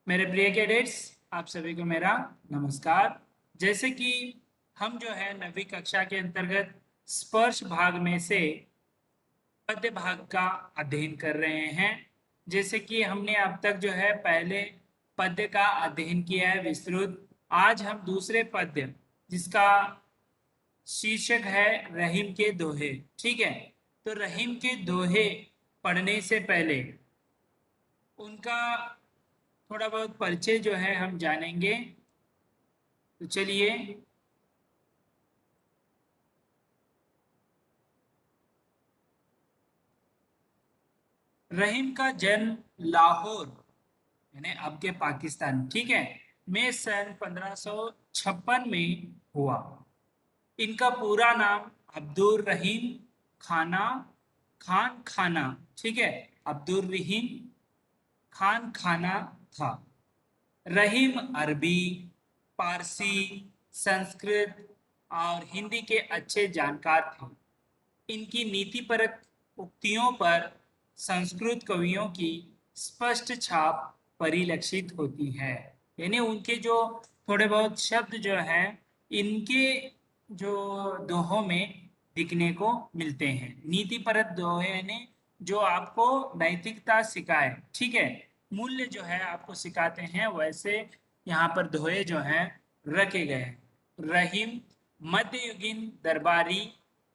मेरे प्रिय कैडेट्स, आप सभी को मेरा नमस्कार। जैसे कि हम जो है 9वीं कक्षा के अंतर्गत स्पर्श भाग में से पद्य भाग का अध्ययन कर रहे हैं। जैसे कि हमने अब तक जो है पहले पद्य का अध्ययन किया है विस्तृत। आज हम दूसरे पद्य जिसका शीर्षक है रहीम के दोहे। ठीक है, तो रहीम के दोहे पढ़ने से पहले उनका थोड़ा बहुत परिचय जो है हम जानेंगे। तो चलिए, रहीम का जन्म लाहौर यानी अब के पाकिस्तान, ठीक है, में सन 1556 में हुआ। इनका पूरा नाम अब्दुल रहीम खाना खान खाना, ठीक है, अब्दुल रहीम खान खाना था। रहीम अरबी, पारसी, संस्कृत और हिंदी के अच्छे जानकार थे। इनकी नीतिपरक उक्तियों पर संस्कृत कवियों की स्पष्ट छाप परिलक्षित होती है। यानी उनके जो थोड़े बहुत शब्द जो हैं इनके जो दोहों में दिखने को मिलते हैं। नीतिपरक दोहे यानी जो आपको नैतिकता सिखाए, ठीक है, मूल्य जो है आपको सिखाते हैं, वैसे यहाँ पर दोहे जो हैं रखे गए हैं। रहीम मध्ययुगीन दरबारी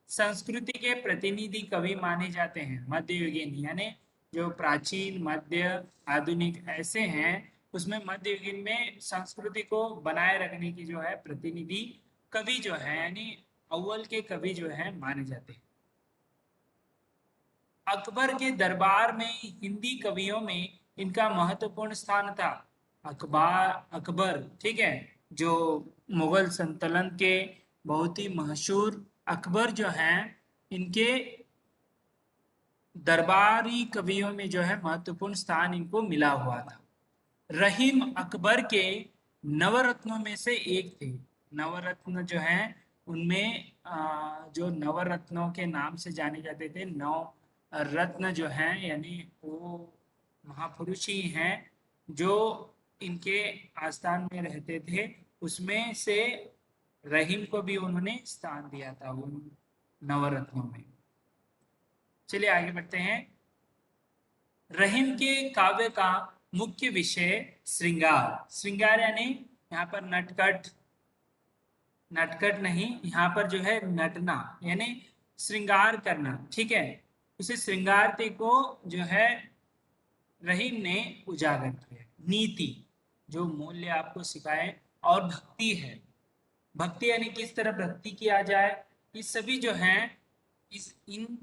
संस्कृति के प्रतिनिधि कवि माने जाते हैं। मध्ययुगीन यानी जो प्राचीन, मध्य, आधुनिक ऐसे हैं, उसमें मध्ययुगीन में संस्कृति को बनाए रखने की जो है प्रतिनिधि कवि जो है यानी अव्वल के कवि जो है माने जाते हैं। अकबर के दरबार में हिंदी कवियों में इनका महत्वपूर्ण स्थान था। अकबर, ठीक है, जो मुगल सल्तनत के बहुत ही मशहूर अकबर जो हैं, इनके दरबारी कवियों में जो है महत्वपूर्ण स्थान इनको मिला हुआ था। रहीम अकबर के नवरत्नों में से एक थे। नवरत्न जो हैं उनमें जो नवरत्नों के नाम से जाने जाते थे, नौ रत्न जो हैं यानी वो महापुरुष ही हैं जो इनके आस्थान में रहते थे। उसमें से रहीम को भी उन्होंने स्थान दिया था उन नवरत्नों में। चलिए आगे बढ़ते हैं। रहीम के काव्य का मुख्य विषय श्रृंगार। श्रृंगार यानी यहाँ पर नटखट, नटखट नहीं, यहाँ पर जो है नटना यानी श्रृंगार करना, ठीक है। उसे श्रृंगारते को जो है रहीम ने उजागर किया। नीति, जो मूल्य आपको सिखाए, और भक्ति है। भक्ति यानी किस तरह भक्ति किया जाए, ये सभी जो है इस इन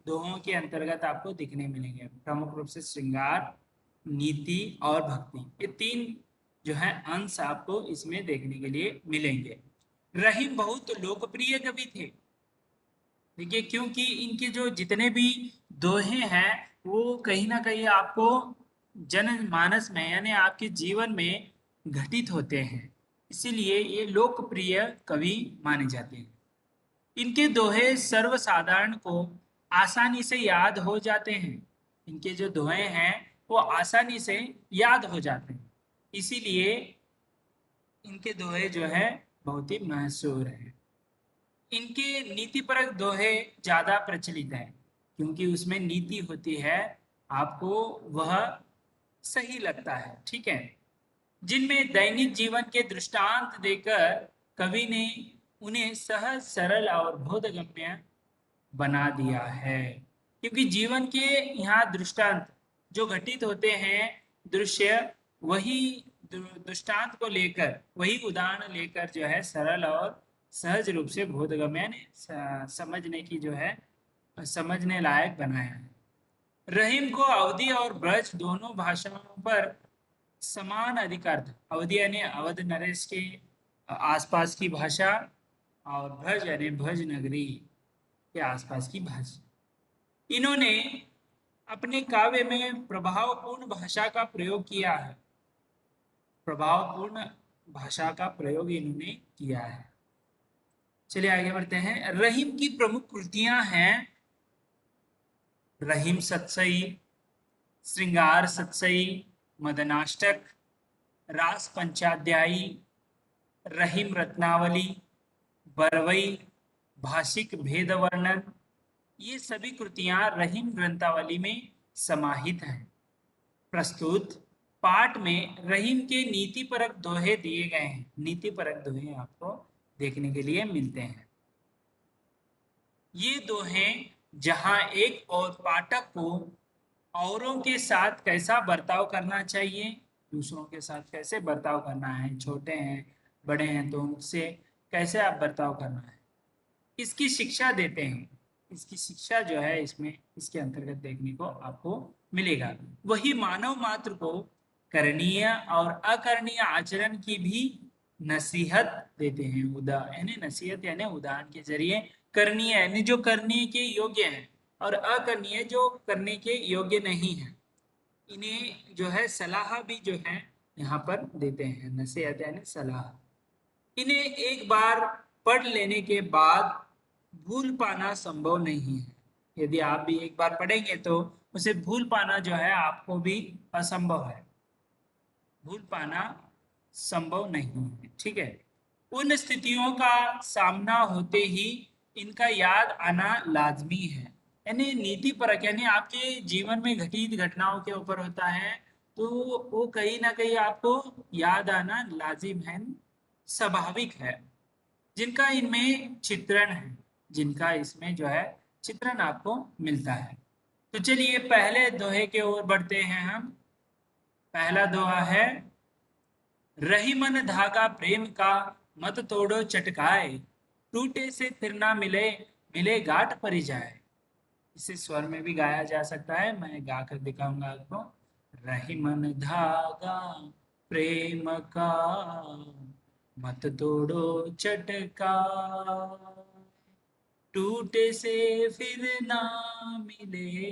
दोहों के अंतर्गत आपको दिखने मिलेंगे। प्रमुख रूप से श्रृंगार, नीति और भक्ति, ये तीन जो है अंश आपको इसमें देखने के लिए मिलेंगे। रहीम बहुत लोकप्रिय कवि थे। देखिए, क्योंकि इनके जो जितने भी दोहे हैं वो कहीं ना कहीं आपको जनमानस में यानी आपके जीवन में घटित होते हैं, इसीलिए ये लोकप्रिय कवि माने जाते हैं। इनके दोहे सर्वसाधारण को आसानी से याद हो जाते हैं। इनके जो दोहे हैं वो आसानी से याद हो जाते हैं, इसीलिए इनके दोहे जो है बहुत ही मशहूर है। इनके नीतिपरक दोहे ज्यादा प्रचलित है क्योंकि उसमें नीति होती है, आपको वह सही लगता है, ठीक है। जिनमें दैनिक जीवन के दृष्टांत देकर कवि ने उन्हें सहज, सरल और बोधगम्य बना दिया है। क्योंकि जीवन के यहाँ दृष्टांत जो घटित होते हैं, दृश्य, वही दृष्टांत को लेकर, वही उदाहरण लेकर जो है सरल और सहज रूप से बोधगम्य यानी समझने की जो है, समझने लायक बनाया है। रहीम को अवधी और ब्रज दोनों भाषाओं पर समान अधिकार था। अवधी यानी अवध नरेश के आसपास की भाषा, और भज यानी भज नगरी के आसपास की भाषा। इन्होंने अपने काव्य में प्रभावपूर्ण भाषा का प्रयोग किया है। प्रभावपूर्ण भाषा का प्रयोग इन्होंने किया है। चलिए आगे बढ़ते हैं। रहीम की प्रमुख कृतियां हैं रहीम सतसई, श्रृंगार सतसई, मदनाष्टक, रास पंचाध्यायी, रहीम रत्नावली, बरवई, भाषिक भेद वर्णन, ये सभी कृतियां रहीम ग्रंथावली में समाहित हैं। प्रस्तुत पाठ में रहीम के नीतिपरक दोहे दिए गए हैं। नीतिपरक दोहे आपको देखने के लिए मिलते हैं। ये दोहे जहां एक और पाठक को औरों के साथ कैसा बर्ताव करना चाहिए, दूसरों के साथ कैसे बर्ताव करना है, छोटे हैं बड़े हैं तो उनसे कैसे आप बर्ताव करना है, इसकी शिक्षा देते हैं। इसकी शिक्षा जो है इसमें इसके अंतर्गत देखने को आपको मिलेगा। वही मानव मात्र को करणीय और अकरणीय आचरण की भी नसीहत देते हैं। यानी नसीहत यानी उदाहरण के जरिए करणीय यानी जो करने के योग्य है और अकरणीय जो करने के योग्य नहीं है, इन्हें जो है सलाह भी जो है यहाँ पर देते हैं। नसीहत यानी सलाह। इन्हें एक बार पढ़ लेने के बाद भूल पाना संभव नहीं है। यदि आप भी एक बार पढ़ेंगे तो उसे भूल पाना जो है आपको भी असंभव है, भूल पाना संभव नहीं है। ठीक है, उन स्थितियों का सामना होते ही इनका याद आना लाजमी है। यानी नीति परक यानी आपके जीवन में घटित घटनाओं के ऊपर होता है तो वो कहीं ना कहीं आपको याद आना लाजिम है, स्वाभाविक है। जिनका इनमें चित्रण है, जिनका इसमें जो है चित्रण आपको मिलता है। तो चलिए पहले दोहे के ओर बढ़ते हैं हम। पहला दोहा है, रही मन धागा प्रेम का, मत तोड़ो चटकाए, टूटे से फिर ना मिले, मिले गांठ परी जाए। इसे स्वर में भी गाया जा सकता है, मैं गा कर दिखाऊंगा आपको। रही मन धागा प्रेम का, मत तोड़ो चटका, टूटे से फिर ना मिले,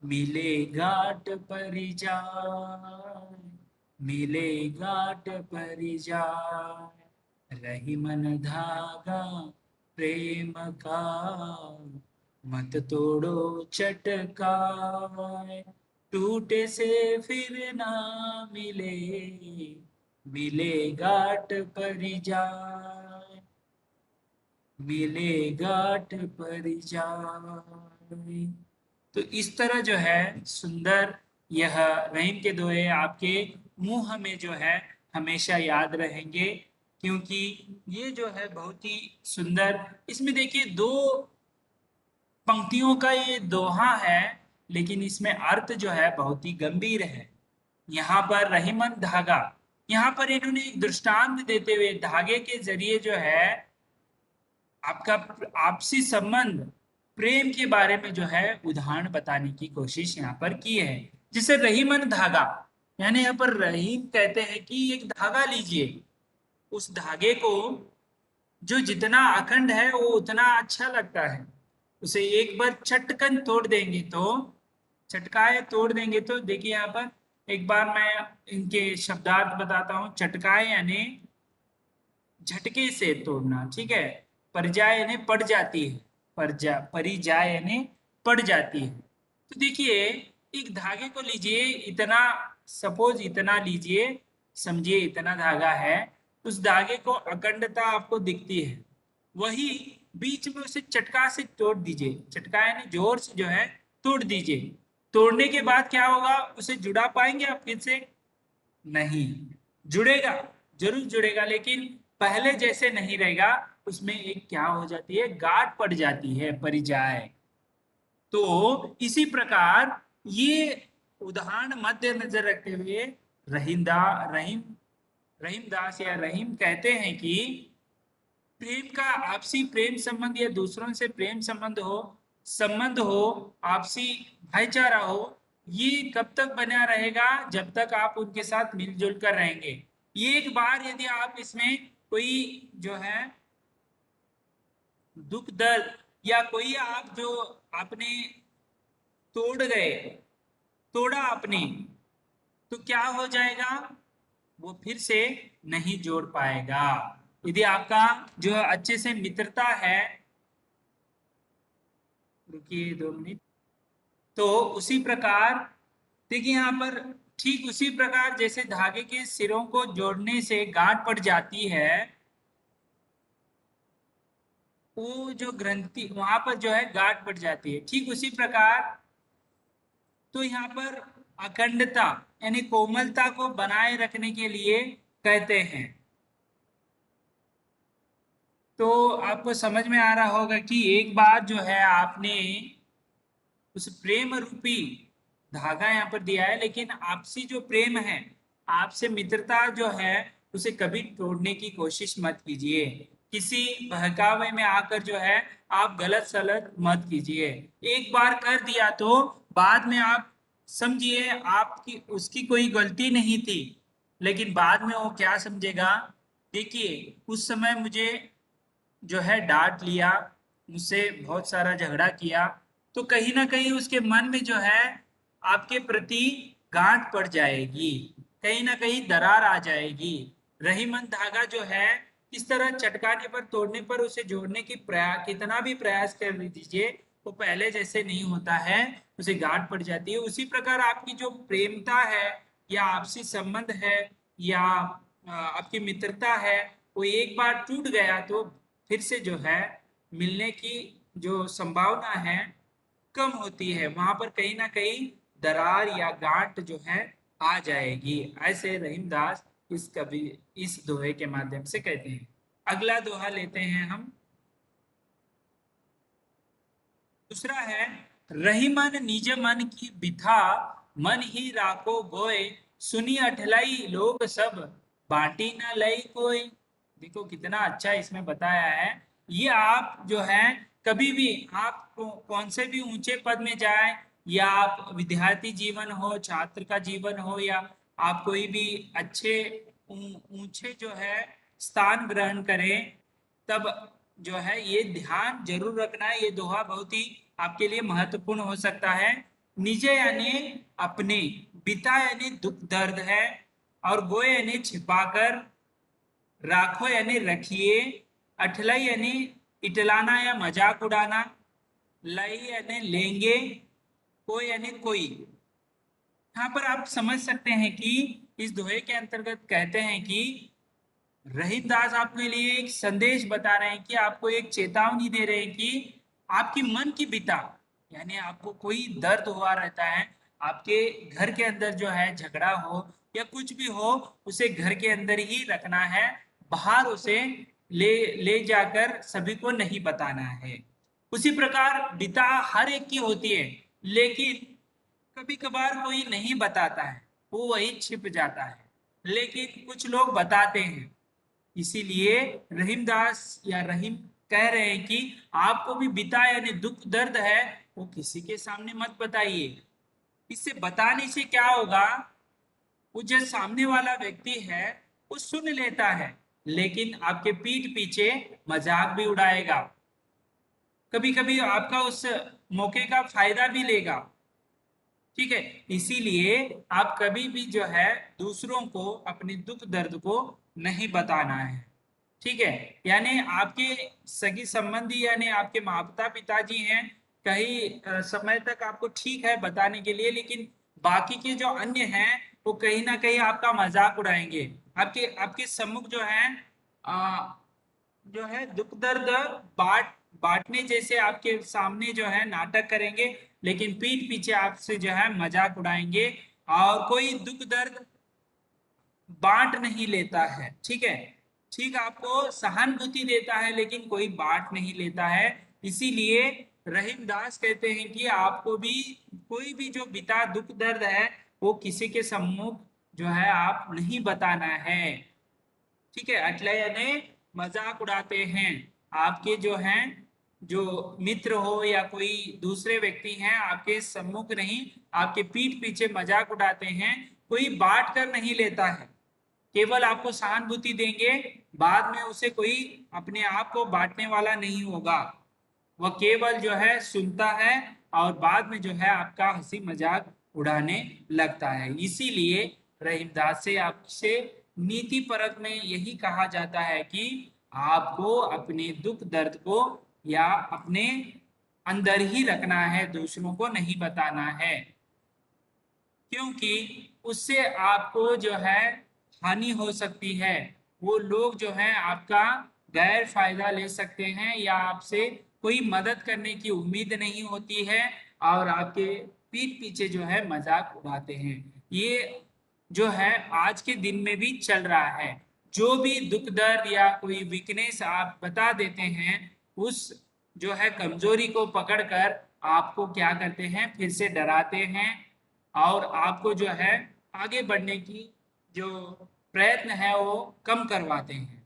मिले गांठ परी जाए, मिले गांठ परी जाए। रही मन धागा प्रेम का, मत तोड़ो चटकाए, टूटे से फिर ना मिले, मिले गांठ परी जाए, मिले गांठ परी जाए। तो इस तरह जो है सुंदर यह रहीम के दोहे आपके मुंह में जो है हमेशा याद रहेंगे, क्योंकि ये जो है बहुत ही सुंदर, इसमें देखिए दो पंक्तियों का ये दोहा है, लेकिन इसमें अर्थ जो है बहुत ही गंभीर है। यहाँ पर रहीमन धागा, यहाँ पर इन्होंने एक दृष्टांत देते हुए धागे के जरिए जो है आपका आपसी संबंध प्रेम के बारे में जो है उदाहरण बताने की कोशिश यहाँ पर की है। जिसे रहीमन धागा यानी यहाँ पर रहीम कहते हैं कि एक धागा लीजिए, उस धागे को जो जितना अखंड है वो उतना अच्छा लगता है, उसे एक बार चटकन तोड़ देंगे तो, चटकाए तोड़ देंगे तो देखिए यहाँ पर एक बार मैं इनके शब्दार्थ बताता हूँ। चटकाए यानी झटके से तोड़ना, ठीक है। परिजाय यानी पड़ जाती है, परिजाय यानी पड़ जाती है। तो देखिए एक धागे को लीजिए, इतना सपोज इतना लीजिए, समझिए इतना धागा है, उस धागे को अखंडता आपको दिखती है, वही बीच में उसे चटका से तोड़ दीजिए, चटका यानी जोर से जो है तोड़ दीजिए। तोड़ने के बाद क्या होगा, उसे जुड़ा पाएंगे आप फिर से? नहीं जुड़ेगा, जरूर जुड़ेगा, लेकिन पहले जैसे नहीं रहेगा। उसमें एक क्या हो जाती है, गांठ पड़ जाती है, परिजाय। तो इसी प्रकार ये उदाहरण मध्य नजर रखते हुए रहीम रहीमदास या रहीम कहते हैं कि प्रेम का आपसी प्रेम संबंध या दूसरों से प्रेम संबंध हो, आपसी भाईचारा हो, ये कब तक बना रहेगा, जब तक आप उनके साथ मिलजुल कर रहेंगे। ये एक बार यदि आप इसमें कोई जो है दुख दर्द या कोई आप जो आपने तोड़ गए, तोड़ा आपने, तो क्या हो जाएगा, वो फिर से नहीं जोड़ पाएगा। यदि आपका जो अच्छे से मित्रता है, रुकिए 2 मिनट। तो उसी प्रकार देखिए यहाँ पर ठीक उसी प्रकार जैसे धागे के सिरों को जोड़ने से गांठ पड़ जाती है, वो जो ग्रंथि वहां पर जो है गांठ पड़ जाती है, ठीक उसी प्रकार तो यहाँ पर अखंडता यानी कोमलता को बनाए रखने के लिए कहते हैं। तो आपको समझ में आ रहा होगा कि एक बार जो है आपने उस प्रेम रूपी धागा यहाँ पर दिया है, लेकिन आपसी जो प्रेम है, आपसे मित्रता जो है, उसे कभी तोड़ने की कोशिश मत कीजिए। किसी बहकावे में आकर जो है आप गलत सलत मत कीजिए। एक बार कर दिया तो बाद में आप समझिए आपकी उसकी कोई गलती नहीं थी, लेकिन बाद में वो क्या समझेगा। देखिए उस समय मुझे जो है डांट लिया, मुझसे बहुत सारा झगड़ा किया, तो कहीं ना कहीं उसके मन में जो है आपके प्रति गांठ पड़ जाएगी, कहीं ना कहीं दरार आ जाएगी। रहीमन धागा जो है इस तरह चटकाने पर तोड़ने पर उसे जोड़ने की प्रयास कितना भी प्रयास कर दीजिए, वो पहले जैसे नहीं होता है, उसे गांठ पड़ जाती है। उसी प्रकार आपकी जो प्रेमता है या आपसी संबंध है या आपकी मित्रता है, वो एक बार टूट गया तो फिर से जो है मिलने की जो संभावना है कम होती है, वहां पर कहीं ना कहीं दरार या गांठ जो है आ जाएगी। ऐसे रहीमदास इस कवि इस दोहे के माध्यम से कहते हैं। अगला दोहा लेते हैं हम। दूसरा है, रहीमन निज मन की बिथा, मन ही राखो गोय, सुनी अठलाई लोग सब, बांटी न लई कोई। देखो कितना अच्छा इसमें बताया है। ये आप जो है कभी भी आप कौन से भी ऊंचे पद में जाए, या आप विद्यार्थी जीवन हो, छात्र का जीवन हो, या आप कोई भी अच्छे ऊंचे जो है स्थान ग्रहण करें, तब जो है ये ध्यान जरूर रखना है। ये दोहा बहुत ही आपके लिए महत्वपूर्ण हो सकता है। निजे यानी अपने, बिता यानी दुख दर्द है, और गोए यानी छिपाकर, राखो यानी रखिए, अठलाई यानी इटलाना या मजाक उड़ाना, लाई यानी लेंगे, कोई यानी कोई। यहाँ पर आप समझ सकते हैं कि इस दोहे के अंतर्गत कहते हैं कि रहीमदास आपके लिए एक संदेश बता रहे हैं, कि आपको एक चेतावनी दे रहे हैं कि आपकी मन की बिता, यानी आपको कोई दर्द हुआ रहता है, आपके घर के अंदर जो है झगड़ा हो या कुछ भी हो, उसे घर के अंदर ही रखना है, बाहर उसे ले ले जाकर सभी को नहीं बताना है। उसी प्रकार बिता हर एक की होती है, लेकिन कभी कभार कोई नहीं बताता है, वो वही छिप जाता है, लेकिन कुछ लोग बताते हैं। इसीलिए रहीमदास या रहीम कह रहे हैं कि आपको भी बिता यानी दुख दर्द है, वो किसी के सामने मत बताइए। इससे बताने से क्या होगा, वो जो सामने वाला व्यक्ति है वो सुन लेता है, लेकिन आपके पीठ पीछे मजाक भी उड़ाएगा, कभी कभी आपका उस मौके का फायदा भी लेगा। ठीक है, इसीलिए आप कभी भी जो है दूसरों को अपने दुख दर्द को नहीं बताना है। ठीक है, यानी आपके सगी संबंधी यानी आपके माता पिताजी हैं, कई समय तक आपको ठीक है बताने के लिए, लेकिन बाकी के जो अन्य हैं वो कहीं ना कहीं आपका मजाक उड़ाएंगे, आपके आपके सम्मुख जो है जो है दुख दर्द बांटने जैसे आपके सामने जो है नाटक करेंगे, लेकिन पीठ पीछे आपसे जो है मजाक उड़ाएंगे, और कोई दुख दर्द बांट नहीं लेता है। ठीक है, ठीक आपको सहानुभूति देता है, लेकिन कोई बांट नहीं लेता है। इसीलिए रहीमदास कहते हैं कि आपको भी कोई भी जो बिता दुख दर्द है, वो किसी के सम्मुख जो है आप नहीं बताना है। ठीक है, अटलय ने मजाक उड़ाते हैं, आपके जो हैं जो मित्र हो या कोई दूसरे व्यक्ति हैं, आपके सम्मुख नहीं, आपके पीठ पीछे मजाक उड़ाते हैं, कोई बांट कर नहीं लेता है, केवल आपको सहानुभूति देंगे, बाद में उसे कोई अपने आप को बांटने वाला नहीं होगा, वह केवल जो है सुनता है और बाद में जो है आपका हंसी मजाक उड़ाने लगता है। इसीलिए रहीमदास से आपसे नीति परक में यही कहा जाता है कि आपको अपने दुख दर्द को या अपने अंदर ही रखना है, दूसरों को नहीं बताना है। क्योंकि उससे आपको जो है हानि हो सकती है। वो लोग जो है आपका गैर फायदा ले सकते हैं या आपसे कोई मदद करने की उम्मीद नहीं होती है और आपके पीठ पीछे जो है मजाक उड़ाते हैं। ये जो है आज के दिन में भी चल रहा है। जो भी दुख दर्द या कोई वीकनेस आप बता देते हैं, उस जो है कमजोरी को पकड़कर आपको क्या करते हैं, फिर से डराते हैं और आपको जो है आगे बढ़ने की जो प्रयत्न है वो कम करवाते हैं।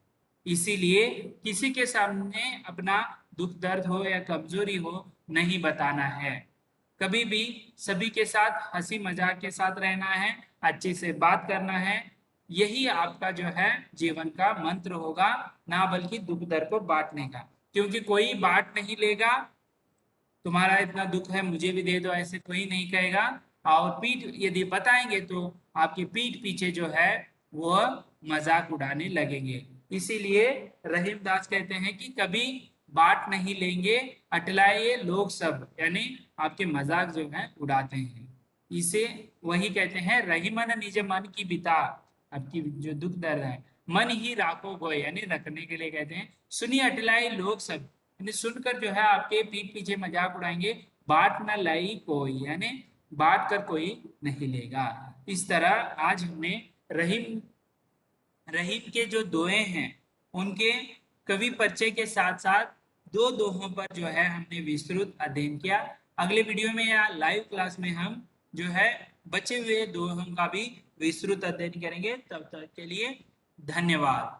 इसीलिए किसी के सामने अपना दुख दर्द हो या कमजोरी हो नहीं बताना है। कभी भी सभी के साथ हंसी मजाक के साथ रहना है, अच्छे से बात करना है। यही आपका जो है जीवन का मंत्र होगा, ना बल्कि दुख दर्द को बांटने का। क्योंकि कोई बांट नहीं लेगा, तुम्हारा इतना दुख है मुझे भी दे दो ऐसे कोई नहीं कहेगा। और पीठ यदि बताएंगे तो आपकी पीठ पीछे जो है वो मजाक उड़ाने लगेंगे। इसीलिए रहीम दास कहते हैं कि कभी बांट नहीं लेंगे, अटलाए लोग सब, यानी आपके मजाक जो है उड़ाते हैं। इसे वही कहते हैं रहीमन निज मन की बिता। आपकी जो दुख दर्द है मन ही राखो गोय, यानी रखने के लिए कहते हैं। सुनिए अटलाए लोग सब, यानी सुनकर जो है आपके पीठ पीछे मजाक उड़ाएंगे। बाट न लाई कोई, यानी बांट कर कोई नहीं लेगा। इस तरह आज हमने रहीम रहीम के जो दोहे हैं उनके कवि परिचय के साथ साथ दो दोहों पर जो है हमने विस्तृत अध्ययन किया। अगले वीडियो में या लाइव क्लास में हम जो है बचे हुए दोहों का भी विस्तृत अध्ययन करेंगे। तब तक के लिए धन्यवाद।